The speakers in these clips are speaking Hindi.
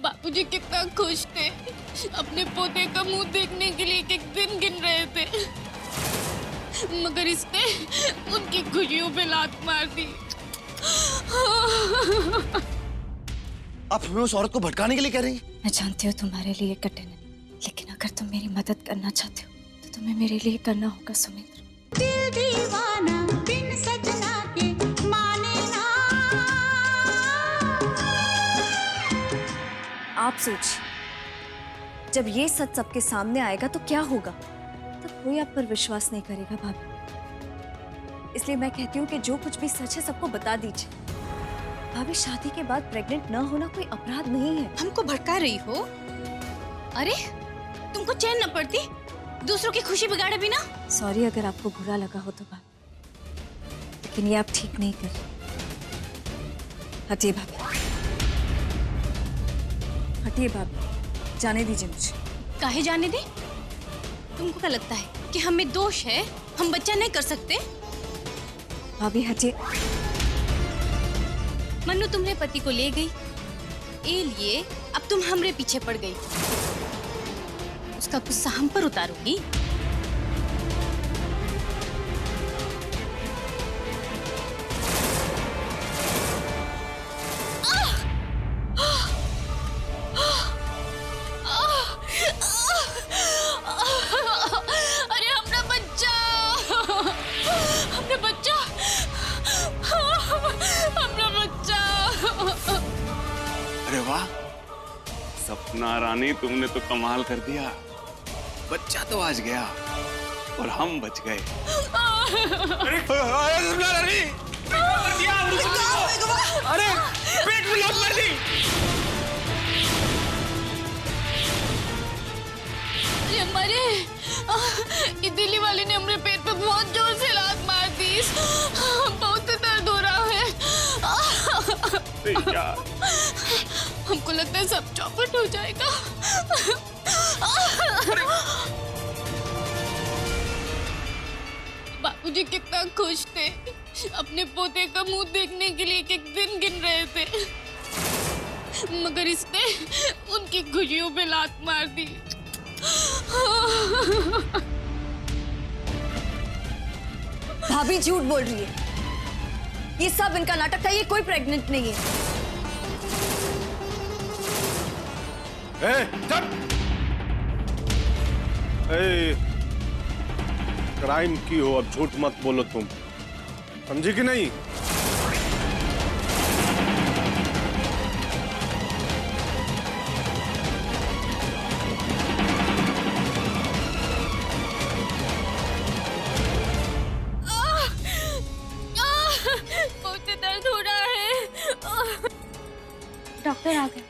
बापूजी कितना खुश थे, अपने पोते का मुंह देखने के लिए एक दिन गिन रहे थे, मगर इसने उनकी खुशियों पे लात मार दी। आप हमें उस औरत को भटकाने के लिए कह रही हैं? मैं जानती हूँ तुम्हारे लिए कठिन है, लेकिन अगर तुम मेरी मदद करना चाहते हो तो तुम्हें मेरे लिए करना होगा सुमित्र। दिल दीवाना बिन सजना के माने ना। आप सोचिए, जब ये सच सबके सामने आएगा तो क्या होगा? तब कोई आप पर विश्वास नहीं करेगा भाभी। इसलिए मैं कहती हूँ कि जो कुछ भी सच है सबको बता दीजिए। भाभी, शादी के बाद प्रेग्नेंट न होना कोई अपराध नहीं है। हमको भटका रही हो? अरे तुमको चैन न पड़ती दूसरों की खुशी बिगाड़े बिना? सॉरी अगर आपको बुरा लगा हो तो भाभी, लेकिन ये आप ठीक नहीं कर रहे। हटिए भाभी, हटिए भाभी, जाने दीजिए मुझे। काहे जाने दे? तुमको क्या लगता है कि हमें दोष है, हम बच्चा नहीं कर सकते? भाभी हटिए। मन्नू तुम्हारे पति को ले गई, ए लिए अब तुम हमरे पीछे पड़ गई। उसका गुस्सा हम पर उतारोगी? अरे हमरा बच्चा, हमरा बच्चा, हमरा बच्चा। अरे वाह सपना रानी, तुमने तो कमाल कर दिया। बच्चा तो आज गया और हम बच गए। अरे सपना रानी, अरे पेट में लात मार दी। अरे हमारे ये दिल्ली वाले ने हमारे पेट पे बहुत जोर से लात मार दी। बहुत दर्द हो रहा है। हमको लगता है सब चौपट हो जाएगा। बापूजी कितना खुश थे, अपने पोते का मुंह देखने के लिए एक दिन गिन रहे थे, मगर इसने उनकी खुशियों पे लात मार दी। भाभी झूठ बोल रही है, ये सब इनका नाटक था, ये कोई प्रेग्नेंट नहीं है। क्राइम की हो, अब झूठ मत बोलो तुम, समझी कि नहीं? बहुत दर्द हो रहा है। डॉक्टर आ गए।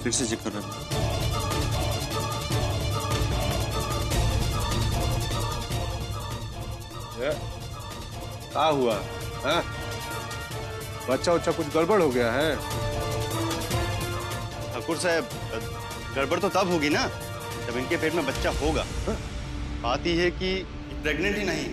फिर से चेक कर रहा था। क्या हुआ है? बच्चा उच्चा कुछ गड़बड़ हो गया है? ठाकुर साहब, गड़बड़ तो तब होगी ना जब इनके पेट में बच्चा होगा। बात ही है कि प्रेग्नेंट ही नहीं।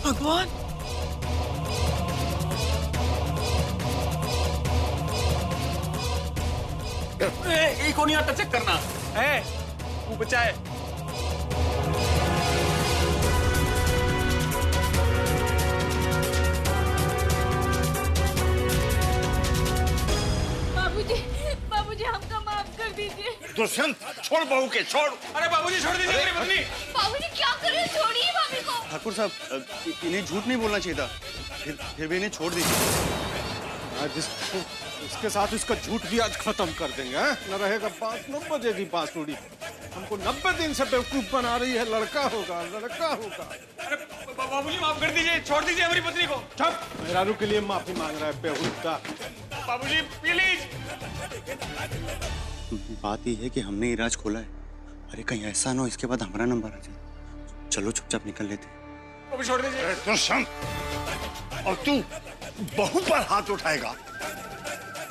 भगवान, एक और नहीं आता चेक करना है, वो बच्चा है। बाबूजी, बाबूजी हमका माफ कर दीजिए। दुष्यंत छोड़ बहू के, छोड़। अरे बाबूजी छोड़ दीजिए मेरी पत्नी। बाबूजी क्या कर रहे हैं? छोड़िए भाभी को। ठाकुर साहब, इन्हें झूठ नहीं बोलना चाहिए था, फिर भी इन्हें छोड़ दीजिए। इसके साथ इसका झूठ भी आज खत्म कर देंगे, हैं? न रहेगा बात, न बजेगी बांसुरी। हमको 90 दिन से बेवकूफ बना रही है। लड़का होगा, लड़का होगा। अरे बाबूजी माफ कर दीजिए, छोड़ दीजिए हमारी पत्नी को। चुप! मेहरारू के लिए माफी मांग रहा है बेहुदा। बाबूजी प्लीज। बात ये है कि हमने ये राज खोला है। अरे कहीं ऐसा ना हो इसके बाद हमारा नंबर आ जाए। चलो चुपचाप निकल लेते हैं। बाबू छोड़ दीजिए। तो संग और तू बहू पर हाथ उठाएगा,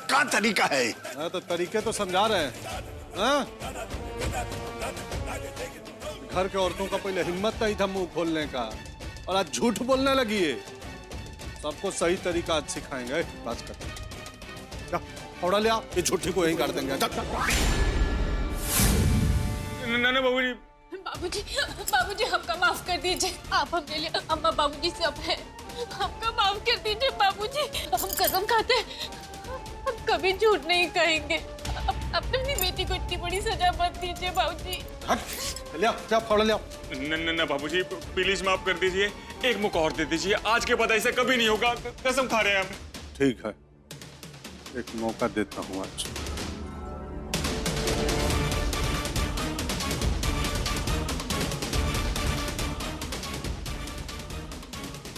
क्या तरीका है? हाँ, तो तरीके तो समझा रहे हैं, हाँ? घर के औरतों का पहले हिम्मत नहीं था मुंह खोलने का, और आज झूठ बोलने लगी है। सबको सही तरीका आज सिखाएंगे। बात कर, थोड़ा ले आ, ये झूठी को यहीं कर देंगे। ना बाबूजी। बाबूजी, बाबूजी हमका माफ कर दीजिए। आप हमने लिए अम्मा बाबूजी सब है। हमका माफ कर दीजिए बाबूजी। हम कसम खाते हैं, हम कभी झूठ नहीं कहेंगे। अपनी बेटी को इतनी बड़ी सजा मत दीजिए बाबूजी। ले आ, जा फोड़ा ले आ। ना बाबूजी प्लीज माफ कर दीजिए। एक मौका और दे दीजिए। आज के बाद ऐसा कभी नहीं होगा, कसम खा रहे हैं हम। ठीक है, एक मौका देता हूँ आज।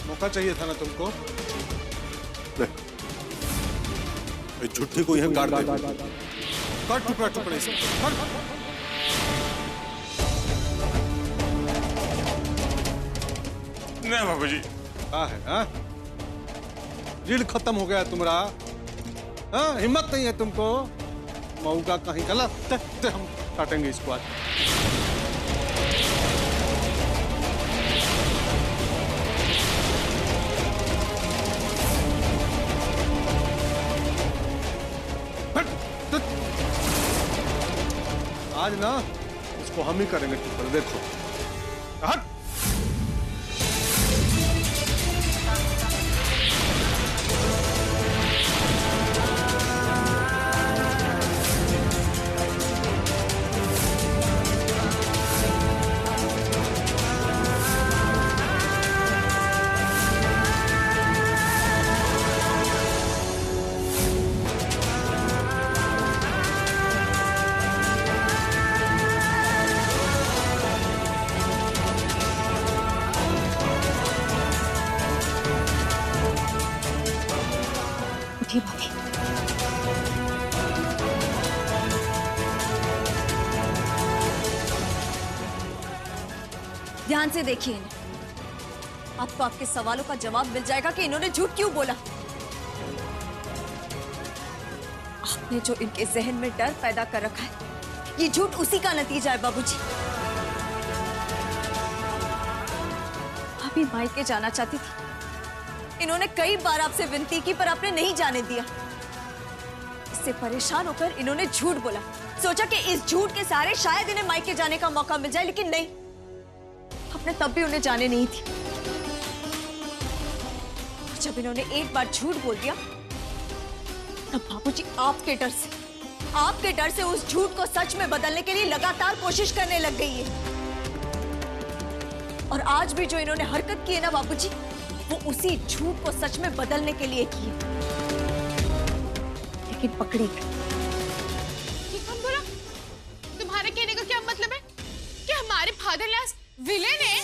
मौका चाहिए था ना तुमको? ले, इस झूठी को यहाँ गाड़ दे। काट टुकड़ा टुकड़े से, काट। ना बाबूजी। क्या है, हाँ? रीढ़ खत्म हो गया तुम्हारा, हाँ? हिम्मत नहीं है तुमको? मऊका कहीं गलत, हम काटेंगे इसको आज। आज ना इसको हम ही करेंगे टुकड़े, देखो। हट! उठिए भाभी। ध्यान से देखिए इन्हें। आपको आपके सवालों का जवाब मिल जाएगा कि इन्होंने झूठ क्यों बोला। आपने जो इनके जहन में डर पैदा कर रखा है, ये झूठ उसी का नतीजा है बाबूजी। अभी मायके जाना चाहती थी। इन्होंने कई बार आपसे विनती की पर आपने नहीं जाने दिया। इससे परेशान होकर इन्होंने झूठ बोला। सोचा कि इस झूठ के सहारे शायद इन्हें मायके जाने का मौका मिल जाए, लेकिन नहीं, आपने तब भी उन्हें जाने नहीं थी। जब इन्होंने एक बार झूठ बोल दिया, तब बाबूजी आपके डर से उस झूठ को सच में बदलने के लिए लगातार कोशिश करने लग गई है। और आज भी जो इन्होंने हरकत की है ना बाबूजी, वो उसी झूठ को सच में बदलने के लिए की है, लेकिन पकड़ी गई। ये कौन बोला? तुम्हारे कहने का क्या मतलब है कि हमारे फादर लास्ट विलेन है?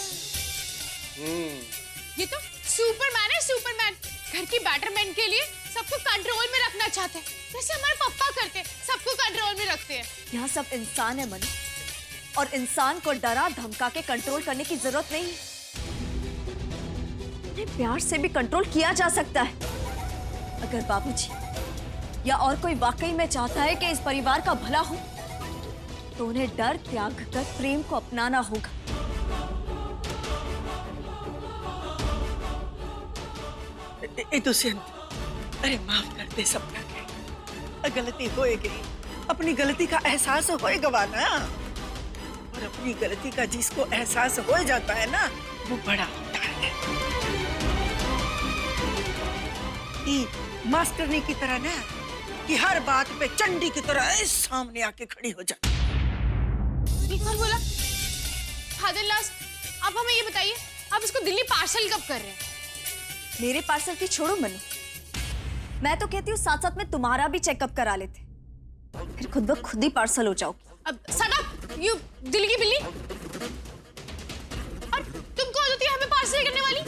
ये तो सुपरमैन है, सुपरमैन। घर की बैटरमैन के लिए सबको कंट्रोल में रखना चाहते हैं, जैसे हमारे पापा करते हैं, सबको कंट्रोल में रखते हैं। यहाँ सब इंसान है मनु, और इंसान को डरा धमका के कंट्रोल करने की जरूरत नहीं है। उन्हें प्यार से भी कंट्रोल किया जा सकता है। अगर बाबूजी या और कोई वाकई में चाहता है कि इस परिवार का भला हो, तो उन्हें डर त्याग कर प्रेम को अपनाना होगा। दुष्यंत, अरे माफ कर दे सपना के। गलती होएगी, अपनी गलती का एहसास होएगा ना। और अपनी गलती का जिसको एहसास हो जाता है ना, वो बड़ा होता है। मास्टरनी की तरह ना, कि हर बात पे चंडी की तरह सामने आके खड़ी हो जाती। एक बार बोला फादर लास्ट, आप हमें ये बताइए, आप इसको दिल्ली पार्सल कब कर रहे हैं? मेरे पार्सल की छोड़ो मनु, मैं तो कहती हूँ साथ साथ में तुम्हारा भी चेकअप करा लेते, फिर खुद ब खुद ही पार्सल हो जाओगी। अब सड़क यू दिल की बिल्ली, और तुम कौन होती है हमें पार्सल करने वाली?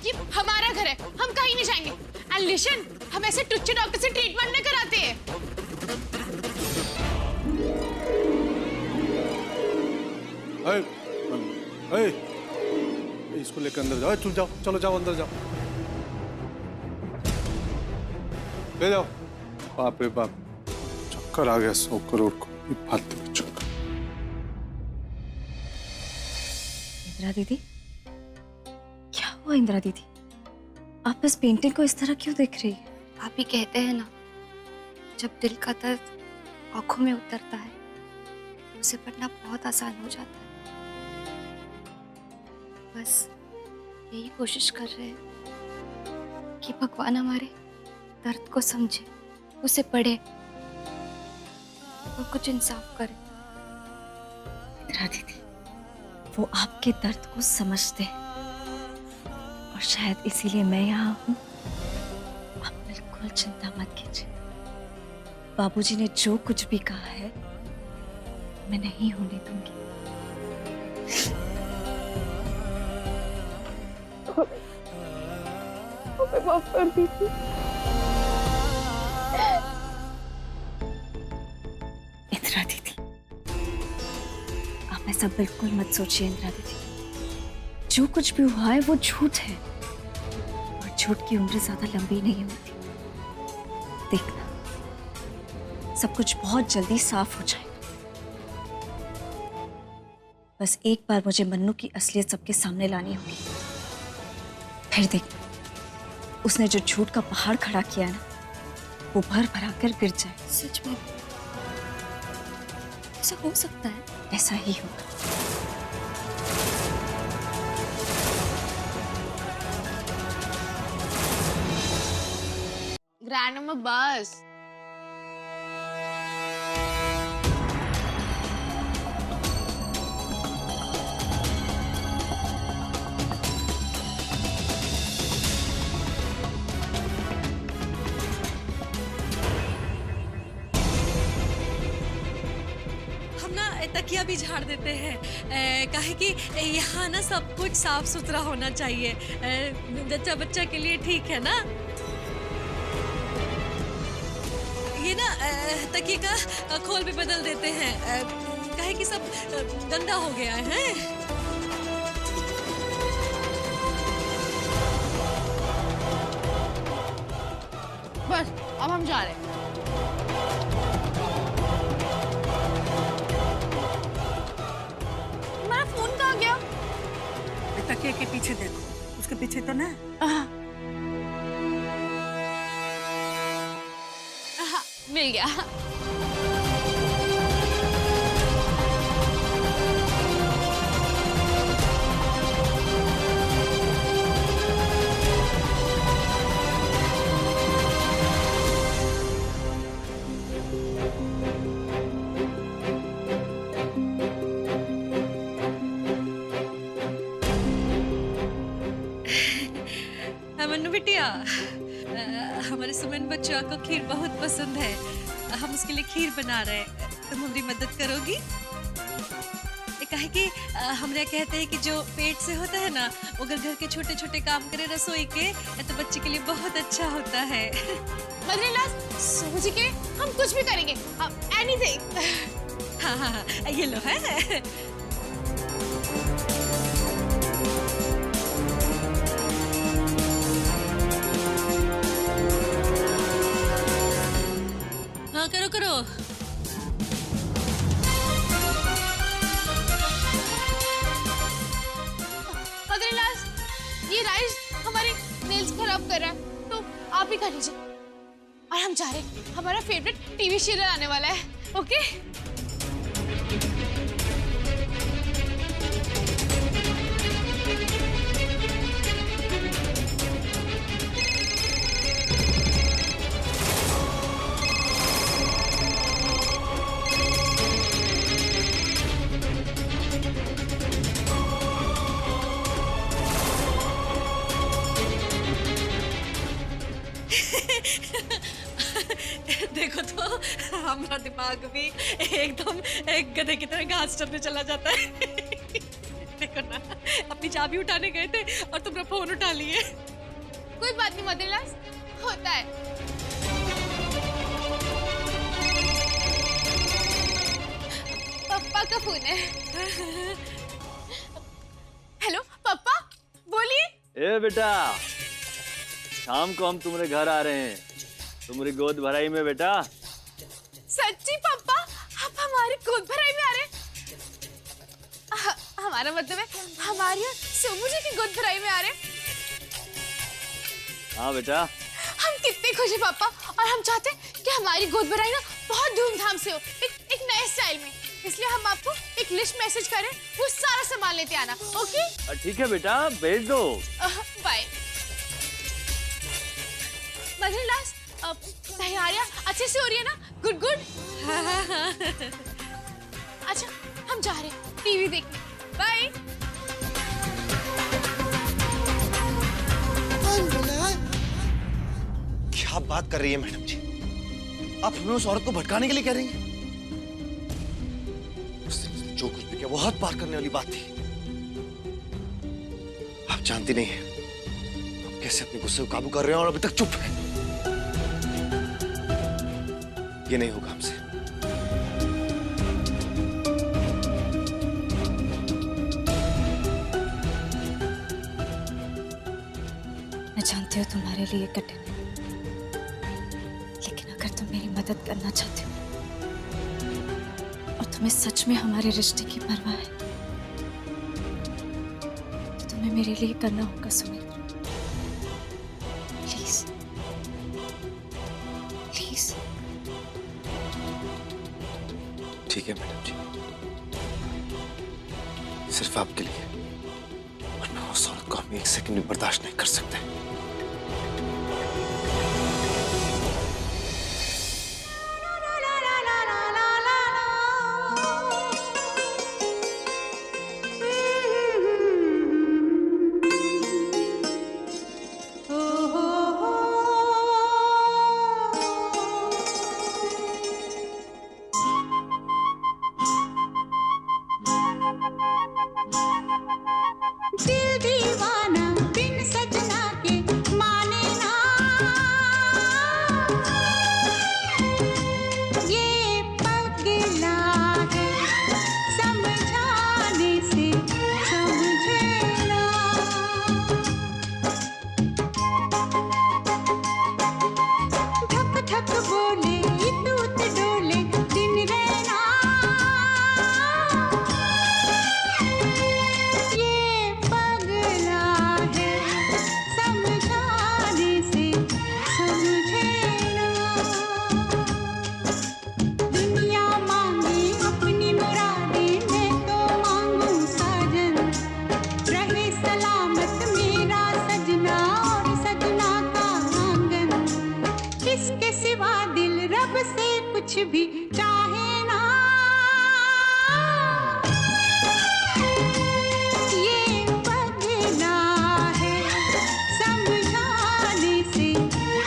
ये हमारा घर है, हम कहीं नहीं जाएंगे। एंड लिसन, हम ऐसे टुच्चे डॉक्टर से ट्रीटमेंट नहीं कराते हैं। इसको लेकर अंदर जाओ, तुम जाओ, चलो जाओ अंदर जाओ, ले जाओ। बाप रे बाप, चक्कर आ गया 100 करोड़ को, ये फालतू का चक्कर। इंदिरा दीदी, क्या हुआ इंदिरा दीदी? आप इस पेंटिंग को इस तरह क्यों देख रही है? आप ही कहते हैं ना, जब दिल का दर्द आंखों में उतरता है उसे पढ़ना बहुत आसान हो जाता है। बस यही कोशिश कर रहे हैं कि भगवान हमारे दर्द को समझे, उसे पढ़े और कुछ इंसाफ करे। इंदिरा दीदी, वो आपके दर्द को समझते हैं और शायद इसीलिए मैं यहाँ हूँ। आप बिल्कुल चिंता मत कीजिए, बाबूजी ने जो कुछ भी कहा है मैं नहीं होने दूंगी। माफ कर दीजिए। इंदिरा दीदी, आप ऐसा बिल्कुल मत सोचिए इंदिरा दीदी। जो कुछ भी हुआ है वो झूठ है, और झूठ की उम्र ज्यादा लंबी नहीं होती। देखना, सब कुछ बहुत जल्दी साफ हो जाएगा। बस एक बार मुझे मन्नू की असलियत सबके सामने लानी होगी, फिर देखना उसने जो झूठ का पहाड़ खड़ा किया ना, वो भर भरा कर गिर जाए। सच में ऐसा हो सकता है? ऐसा ही होगा। ग्रैंडमा बस। तकिया भी झाड़ देते हैं, काहे कि यहाँ ना सब कुछ साफ सुथरा होना चाहिए। जच्चा बच्चा के लिए ठीक है ना। ये ना तकिए का खोल भी बदल देते हैं, काहे कि सब गंदा हो गया है। बस अब हम जा रहे हैं। तकिए के पीछे देखो, उसके पीछे तो ना। मिल गया। मन्नू बिटिया, हमारे सुमन बच्चों को खीर बहुत पसंद है, हम उसके लिए खीर बना रहे हैं, तुम हमारी मदद करोगी? काहे कि हमरा कहते हैं कि जो पेट से होता है ना, वो अगर घर के छोटे छोटे काम करे रसोई के, तो बच्चे के लिए बहुत अच्छा होता है। बद्रीनाथ, सोच के हम कुछ भी करेंगे, एनीथिंग। हाँ हाँ हाँ, ये लो है। हाँ करो करो। बद्रीनाथ, ये राइस हमारी नेल्स खराब कर रहा है, तो आप ही कर लीजिए। और हम जा रहे हैं, हमारा फेवरेट टीवी सीरियल आने वाला है, ओके? देखो तो हमारा दिमाग भी एकदम एक गधे की तरह घास चढ़ने चला जाता है। देखो ना, अपनी चाबी उठाने गए थे और तुमने फोन उठा लिए। कोई बात नहीं मदनलाल, होता है। पापा का फोन है। हेलो पापा, बोलिए। ए बेटा, शाम को हम तुम्हारे घर आ रहे हैं, तुम्हारी गोद भराई में बेटा। सच्ची पापा, आप हमारी गोद भराई में आ रहे हैं? हमारा मतलब है हमारी और सोमू जी की गोद भराई में आ रहे हैं। हाँ बेटा। हम कितने खुश हैं पापा, और हम चाहते हैं कि हमारी गोद भराई ना बहुत धूमधाम से हो, एक नए स्टाइल में। इसलिए हम आपको एक लिस्ट मैसेज करें, वो सारा सामान लेते आना। ओके? ठीक है बेटा, भेज दो। बाय। मदनलाल, तैयारियां अच्छे से हो रही है ना? Good good. अच्छा, हम जा रहे हैं टीवी देखने। बाय। क्या बात कर रही है मैडम जी? आप हमें उस औरत को भटकाने के लिए कह रही हैं? उसने जो कुछ भी किया वो हद पार करने वाली बात थी। आप जानती नहीं हैं हम कैसे अपने गुस्से को काबू कर रहे हैं और अभी तक चुप हैं। ये नहीं होगा हमसे। मैं जानती हूँ तुम्हारे लिए कठिन है, लेकिन अगर तुम मेरी मदद करना चाहते हो और तुम्हें सच में हमारे रिश्ते की परवाह है, तो तुम्हें मेरे लिए करना होगा सुमित्रा। Please please. ठीक है मैडम जी, सिर्फ आपके लिए, वरना उस औरत को हम एक सेकंड भी बर्दाश्त नहीं कर सकते। दिल दीवाना बिन सजना के माने ना, ये पगला है समझाने से समझे ना। धक धक बोले दूत डोले दिन रहना, ये पगला है समझाने से समझे ना। दुनिया मांगे अपनी मुरादें, मैं तो मांगू साजन, रहे सलामत मेरा सजना और सजना का आंगन। इसके सिवा दिल रब से कुछ भी चाहे ना, ये पगला है समझाने से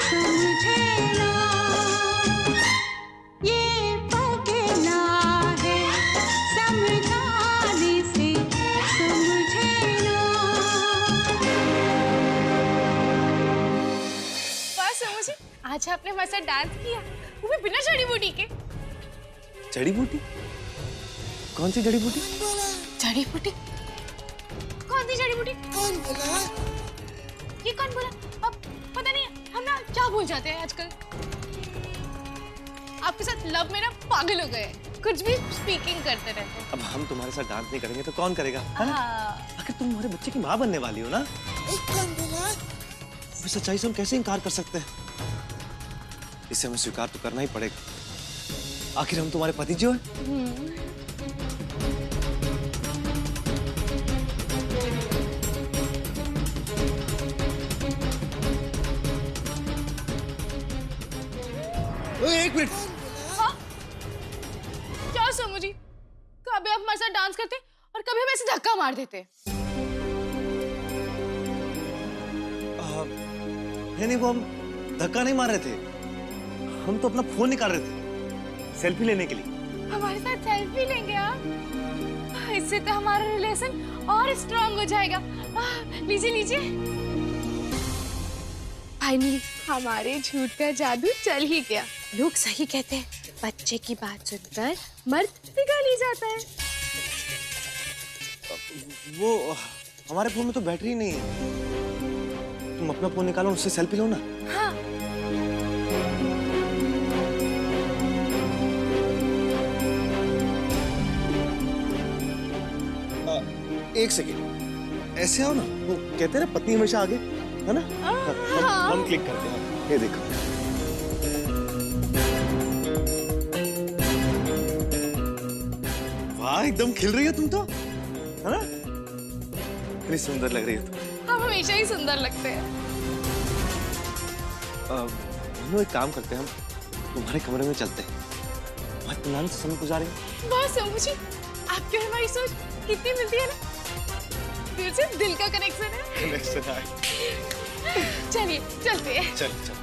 समझे ना, ये पगला है समझाने से समझे ना। बस सोमू जी, आज आपने हमारे साथ डांस किया, वो भी बिना जड़ी बूटी के। जड़ी बूटी? कौन सी जड़ी बूटी? जड़ी बूटी? कौन सी जड़ी बूटी? ये कौन बोला? अब पता नहीं, हम ना क्या भूल जाते हैं आजकल। आपके साथ लव में ना पागल हो गए, कुछ भी स्पीकिंग करते रहते हैं। अब हम तुम्हारे साथ डांस नहीं करेंगे तो कौन करेगा, है ना? हाँ। आखिर तुम हमारे बच्चे की माँ बनने वाली हो ना? इस सच्चाई से हम कैसे इनकार कर सकते हैं? इसे हमें स्वीकार तो करना ही पड़ेगा। आखिर हम तुम्हारे पति जो हैं। एक मिनट। हाँ? क्या सोमू जी, कभी आप हमारे साथ डांस करते और कभी हमें ऐसे धक्का मार देते। नहीं नहीं, वो हम धक्का नहीं मार रहे थे, हम तो अपना फोन निकाल रहे थे सेल्फी लेने के लिए। हमारे साथ सेल्फी लेंगे आप? इससे तो हमारा रिलेशन और स्ट्रांग हो जाएगा। लीजिए लीजिए। फाइनली हमारे झूठ का जादू चल ही गया। लोग सही कहते हैं, बच्चे की बात सुनकर मर्द पिघल ही जाता है। वो हमारे फोन में तो बैटरी नहीं है, तुम अपना फोन निकालो, उससे सेल्फी लो ना। हाँ। एक सेकेंड, ऐसे आओ ना, वो कहते हैं ना पत्नी हमेशा आगे, है ना? हम क्लिक करते हैं। ये देखो, वाह एकदम खिल रही हो तुम तो, है ना? कितनी सुंदर लग रही हो तुम। हम हमेशा ही सुंदर लगते हैं। एक काम करते हैं, हम तुम्हारे कमरे में चलते हैं, बहुत इत्मीनान से समय गुजारेंगे। वाह शंभू जी, आपकी और हमारी सोच कितनी मिलती है ना, फिर से दिल का कनेक्शन है। कनेक्शन है। चलिए चलते हैं। चल चल।